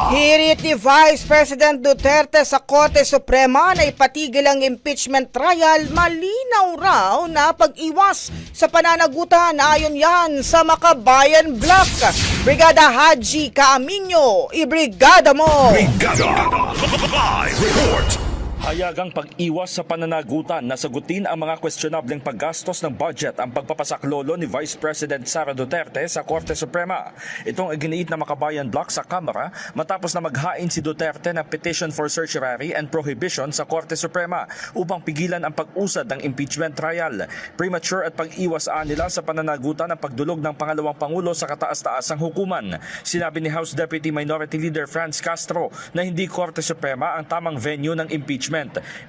Hirit ni Vice President Duterte sa Korte Suprema na ipatigil ang impeachment trial, malinaw raw na pag-iwas sa pananagutan. Ayon yan sa Makabayan Block. Brigada Haji Caaminyo, ibrigada mo! Brigada Live Report. Hayagang pag-iwas sa pananagutan na sagutin ang mga questionableng paggastos ng budget ang pagpapasaklolo ni Vice President Sara Duterte sa Korte Suprema. Itong iginiit na Makabayan Block sa Kamara matapos na maghain si Duterte ng petition for certiorari and prohibition sa Korte Suprema upang pigilan ang pag-usad ng impeachment trial. Premature at pag-iwas nila sa pananagutan ng pagdulog ng pangalawang Pangulo sa kataas-taasang hukuman. Sinabi ni House Deputy Minority Leader Franz Castro na hindi Korte Suprema ang tamang venue ng impeachment.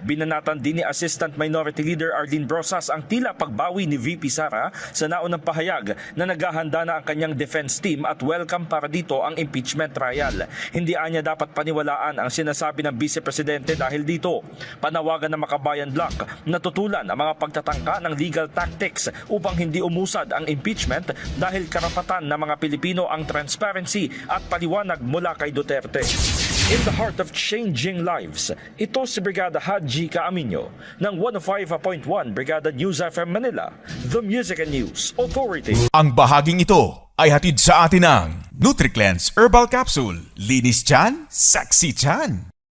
Binanatan din ni Assistant Minority Leader Arlene Brosas ang tila pagbawi ni VP Sara sa naunang pahayag na naghahanda na ang kanyang defense team at welcome para dito ang impeachment trial. Hindi anya dapat paniwalaan ang sinasabi ng Vice Presidente dahil dito. Panawagan ng Makabayan Block na tutulan ang mga pagtatangka ng legal tactics upang hindi umusad ang impeachment dahil karapatan ng mga Pilipino ang transparency at paliwanag mula kay Duterte. In the heart of changing lives, ito si Brigada Haji Caaminyo ng 105.1 Brigada News FM Manila, The Music and News Authority. Ang bahaging ito ay hatid sa atin ng NutriCleanse Herbal Capsule. Linis tiyan, sexy tiyan.